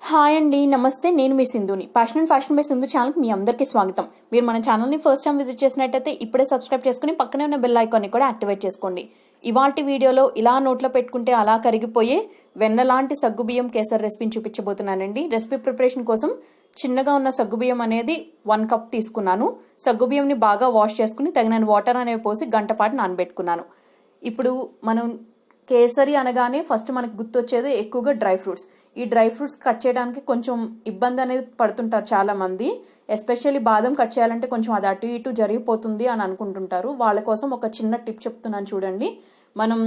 Hi అండి, నమస్తే. నేను మీ సింధుని. Passion and fashion by Sindhu ఛానల్కి మీ అందరికీ స్వాగతం. మీరు మన ఛానల్ని ఫస్ట్ టైం విజిట్ చేసినట్టయితే ఇప్పుడే సబ్స్క్రైబ్ చేసుకుని పక్కనే ఉన్న బెల్ ఐకాన్ని కూడా యాక్టివేట్ చేసుకోండి. ఇవాల్టి వీడియోలో ఇలా నోట్లో పెట్టుకుంటే అలా కరిగిపోయే వెన్నలాంటి సగ్గుబియ్యం కేసరి రెసిపీని చూపించబోతున్నానండి. రెసిపీ ప్రిపరేషన్ కోసం చిన్నగా ఉన్న సగ్గుబియ్యం అనేది 1 కప్ తీసుకున్నాను. సగ్గుబియ్యంని బాగా వాష్ చేసుకుని తగిన వాటర్ అనేవి పోసి గంట పాటు నానబెట్టుకున్నాను. ఇప్పుడు మనం కేసరి అనగానే ఫస్ట్ మనకు గుర్తొచ్చేది ఎక్కువగా డ్రై ఫ్రూట్స్. ఈ డ్రై ఫ్రూట్స్ కట్ చేయడానికి కొంచెం ఇబ్బంది అనేది పడుతుంటారు చాలా మంది. ఎస్పెషల్లీ బాదం కట్ చేయాలంటే కొంచెం అది అటు ఇటు జరిగిపోతుంది అని అనుకుంటుంటారు. వాళ్ళ కోసం ఒక చిన్న టిప్ చెప్తున్నాను చూడండి. మనం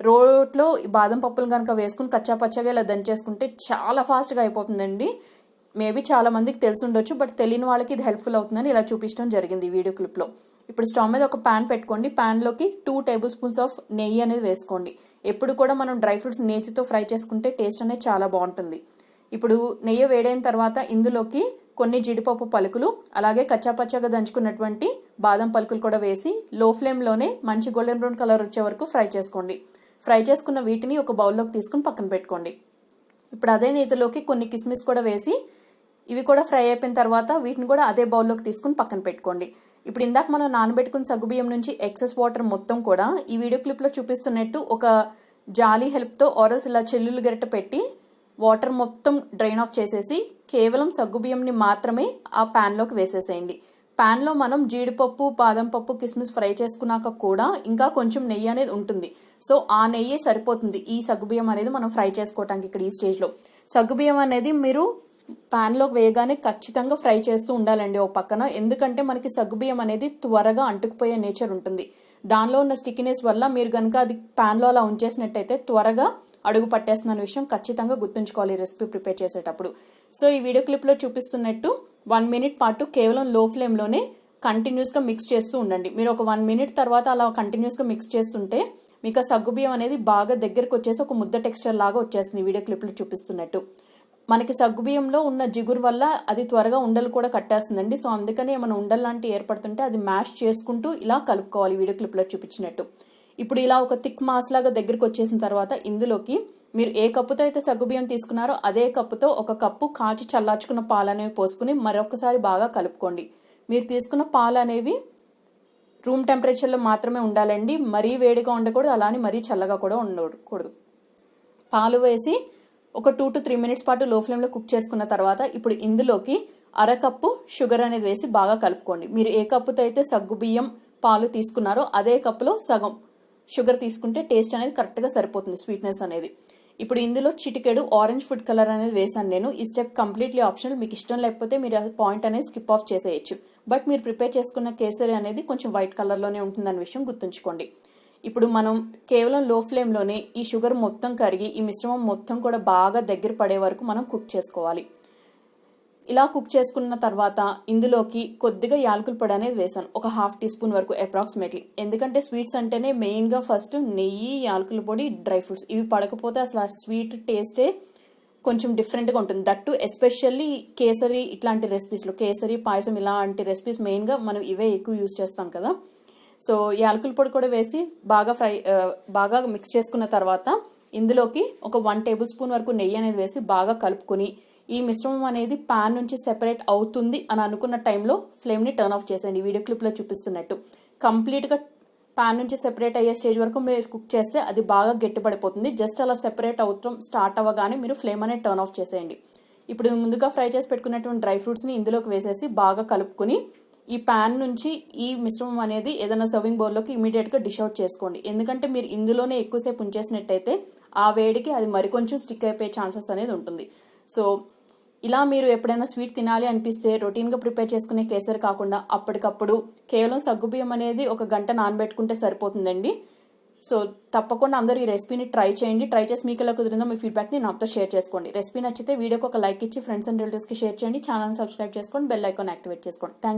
రోట్లో బాదం పప్పులు కనుక వేసుకుని కచ్చాపచ్చగా ఇలా దంచేసుకుంటే చాలా ఫాస్ట్గా అయిపోతుందండి. మేబీ చాలా మందికి తెలిసి ఉండొచ్చు, బట్ తెలియని వాళ్ళకి ఇది హెల్ప్ఫుల్ అవుతుందని ఇలా చూపించడం జరిగింది ఈ వీడియో క్లిప్లో. ఇప్పుడు స్టవ్ మీద ఒక ప్యాన్ పెట్టుకోండి. ప్యాన్లోకి 2 టేబుల్ స్పూన్స్ ఆఫ్ నెయ్యి అనేది వేసుకోండి. ఎప్పుడు కూడా మనం డ్రై ఫ్రూట్స్ నేతితో ఫ్రై చేసుకుంటే టేస్ట్ అనేది చాలా బాగుంటుంది. ఇప్పుడు నెయ్యి వేడైన తర్వాత ఇందులోకి కొన్ని జీడిపప్పు పలుకులు, అలాగే కచ్చాపచ్చగా దంచుకున్నటువంటి బాదం పలుకులు కూడా వేసి లో ఫ్లేమ్లోనే మంచి గోల్డెన్ బ్రౌన్ కలర్ వచ్చే వరకు ఫ్రై చేసుకోండి. ఫ్రై చేసుకున్న వీటిని ఒక బౌల్లోకి తీసుకుని పక్కన పెట్టుకోండి. ఇప్పుడు అదే నేతిలోకి కొన్ని కిస్మిస్ కూడా వేసి ఇవి కూడా ఫ్రై అయిపోయిన తర్వాత వీటిని కూడా అదే బౌల్లోకి తీసుకుని పక్కన పెట్టుకోండి. ఇప్పుడు ఇందాక మనం నానబెట్టుకున్న సగ్గుబియ్యం నుంచి ఎక్సెస్ వాటర్ మొత్తం కూడా ఈ వీడియో క్లిప్లో చూపిస్తున్నట్టు ఒక జాలీ హెల్ప్తో ఆరల్స్ ఇలా చెల్లులు గరిట పెట్టి వాటర్ మొత్తం డ్రైన్ ఆఫ్ చేసేసి కేవలం సగ్గుబియ్యంని మాత్రమే ఆ ప్యాన్లోకి వేసేసేయండి. ప్యాన్లో మనం జీడిపప్పు, బాదం పప్పు, కిస్మిస్ ఫ్రై చేసుకున్నాక కూడా ఇంకా కొంచెం నెయ్యి అనేది ఉంటుంది. సో ఆ నెయ్యి సరిపోతుంది ఈ సగ్గుబియ్యం అనేది మనం ఫ్రై చేసుకోవటానికి. ఇక్కడ ఈ స్టేజ్లో సగ్గుబియ్యం అనేది మీరు ప్యాన్లోకి వేయగానే ఖచ్చితంగా ఫ్రై చేస్తూ ఉండాలండి ఓ పక్కన. ఎందుకంటే మనకి సగ్గుబియ్యం అనేది త్వరగా అంటుకుపోయే నేచర్ ఉంటుంది. దానిలో ఉన్న స్టికినెస్ వల్ల మీరు కనుక అది ప్యాన్లో అలా ఉంచేసినట్టయితే త్వరగా అడుగు పట్టేస్తున్న విషయం ఖచ్చితంగా గుర్తుంచుకోవాలి రెసిపీ ప్రిపేర్ చేసేటప్పుడు. సో ఈ వీడియో క్లిప్లో చూపిస్తున్నట్టు 1 మినిట్ పాటు కేవలం లో ఫ్లేమ్లోనే కంటిన్యూస్గా మిక్స్ చేస్తూ ఉండండి. మీరు ఒక 1 మినిట్ తర్వాత అలా కంటిన్యూస్గా మిక్స్ చేస్తుంటే మీకు ఆ సగ్గుబియ్యం అనేది బాగా దగ్గరకు వచ్చేసి ఒక ముద్ద టెక్స్చర్ లాగా వచ్చేస్తుంది వీడియో క్లిప్లో చూపిస్తున్నట్టు. మనకి సగ్గుబియ్యంలో ఉన్న జిగురు వల్ల అది త్వరగా ఉండలు కూడా కట్టేస్తుందండి. సో అందుకని ఏమైనా ఉండలు లాంటివి ఏర్పడుతుంటే అది మ్యాష్ చేసుకుంటూ ఇలా కలుపుకోవాలి వీడియో క్లిప్లో చూపించినట్టు. ఇప్పుడు ఇలా ఒక థిక్ మాస్ లాగా దగ్గరికి వచ్చేసిన తర్వాత ఇందులోకి మీరు ఏ కప్పుతో అయితే సగ్గుబియ్యం తీసుకున్నారో అదే కప్పుతో 1 కప్పు కాచి చల్లార్చుకున్న పాలు అనేవి పోసుకుని మరొకసారి బాగా కలుపుకోండి. మీరు తీసుకున్న పాలు అనేవి రూమ్ టెంపరేచర్లో మాత్రమే ఉండాలండి. మరీ వేడిగా ఉండకూడదు, అలానే మరీ చల్లగా కూడా ఉండకూడదు. పాలు వేసి ఒక 2 to 3 మినిట్స్ పాటు లో ఫ్లేమ్లో కుక్ చేసుకున్న తర్వాత ఇప్పుడు ఇందులోకి 1/2 కప్పు షుగర్ అనేది వేసి బాగా కలుపుకోండి. మీరు ఏ కప్పుతో అయితే సగ్గుబియ్యం పాలు తీసుకున్నారో అదే కప్పులో సగం షుగర్ తీసుకుంటే టేస్ట్ అనేది కరెక్ట్గా సరిపోతుంది, స్వీట్నెస్ అనేది. ఇప్పుడు ఇందులో చిటికెడు ఆరెంజ్ ఫుడ్ కలర్ అనేది వేసాను నేను. ఈ స్టెప్ కంప్లీట్లీ ఆప్షనల్. మీకు ఇష్టం లేకపోతే మీరు పాయింట్ అనేది స్కిప్ ఆఫ్ చేసేయచ్చు. బట్ మీరు ప్రిపేర్ చేసుకున్న కేసరి అనేది కొంచెం వైట్ కలర్లోనే ఉంటుందన్న విషయం గుర్తుంచుకోండి. ఇప్పుడు మనం కేవలం లో ఫ్లేమ్లోనే ఈ షుగర్ మొత్తం కరిగి ఈ మిశ్రమం మొత్తం కూడా బాగా దగ్గర పడే వరకు మనం కుక్ చేసుకోవాలి. ఇలా కుక్ చేసుకున్న తర్వాత ఇందులోకి కొద్దిగా యాలకుల పొడి అనేది వేసాను, ఒక 1/2 టీ స్పూన్ వరకు అప్రాక్సిమేట్లీ. ఎందుకంటే స్వీట్స్ అంటేనే మెయిన్గా ఫస్ట్ నెయ్యి, యాలకుల పొడి, డ్రై ఫ్రూట్స్ ఇవి పడకపోతే అసలు ఆ స్వీట్ టేస్టే కొంచెం డిఫరెంట్గా ఉంటుంది. దట్టు ఎస్పెషల్లీ కేసరి ఇట్లాంటి రెసిపీస్లో, కేసరి పాయసం ఇలాంటి రెసిపీస్ మెయిన్గా మనం ఇవే ఎక్కువ యూజ్ చేస్తాం కదా. సో యాలకుల పొడి కూడా వేసి బాగా మిక్స్ చేసుకున్న తర్వాత ఇందులోకి ఒక 1 టేబుల్ స్పూన్ వరకు నెయ్యి అనేది వేసి బాగా కలుపుకొని ఈ మిశ్రమం అనేది ప్యాన్ నుంచి సెపరేట్ అవుతుంది అని అనుకున్న టైంలో ఫ్లేమ్ని టర్న్ ఆఫ్ చేసేయండి. వీడియో క్లిప్లో చూపిస్తున్నట్టు కంప్లీట్గా ప్యాన్ నుంచి సెపరేట్ అయ్యే స్టేజ్ వరకు మీరు కుక్ చేస్తే అది బాగా గట్టిపడిపోతుంది. జస్ట్ అలా సెపరేట్ అవటం స్టార్ట్ అవ్వగానే మీరు ఫ్లేమ్ అనేది టర్న్ ఆఫ్ చేసేయండి. ఇప్పుడు ముందుగా ఫ్రై చేసి పెట్టుకున్నటువంటి డ్రై ఫ్రూట్స్ని ఇందులోకి వేసేసి బాగా కలుపుకొని ఈ ప్యాన్ నుంచి ఈ మిశ్రమం అనేది ఏదైనా సర్వింగ్ బౌల్లోకి ఇమీడియట్గా డిష్ అవుట్ చేసుకోండి. ఎందుకంటే మీరు ఇందులోనే ఎక్కువసేపు ఉంచేసినట్టయితే ఆ వేడికి అది మరికొంచెం స్టిక్ అయిపోయే ఛాన్సెస్ అనేది ఉంటుంది. సో ఇలా మీరు ఎప్పుడైనా స్వీట్ తినాలి అనిపిస్తే రొటీన్గా ప్రిపేర్ చేసుకునే కేసరి కాకుండా అప్పటికప్పుడు కేవలం సగ్గుబియ్యం అనేది 1 గంట నానబెట్టుకుంటే సరిపోతుందండి. సో తప్పకుండా అందరూ ఈ రెసిపీని ట్రై చేయండి. ట్రై చేసి మీకు ఎలా కుదిరిందో మీ ఫీడ్బ్యాక్ని నాతో షేర్ చేసుకోండి. రెసిపీ నచ్చితే వీడియోకి ఒక లైక్ ఇచ్చి ఫ్రెండ్స్ అండ్ రిలేటివ్స్కి షేర్ చేయండి. ఛానల్ సబ్స్క్రైబ్ చేసుకోండి, బెల్ ఐకాన్ యాక్టివేట్ చేసుకోండి. Thank you.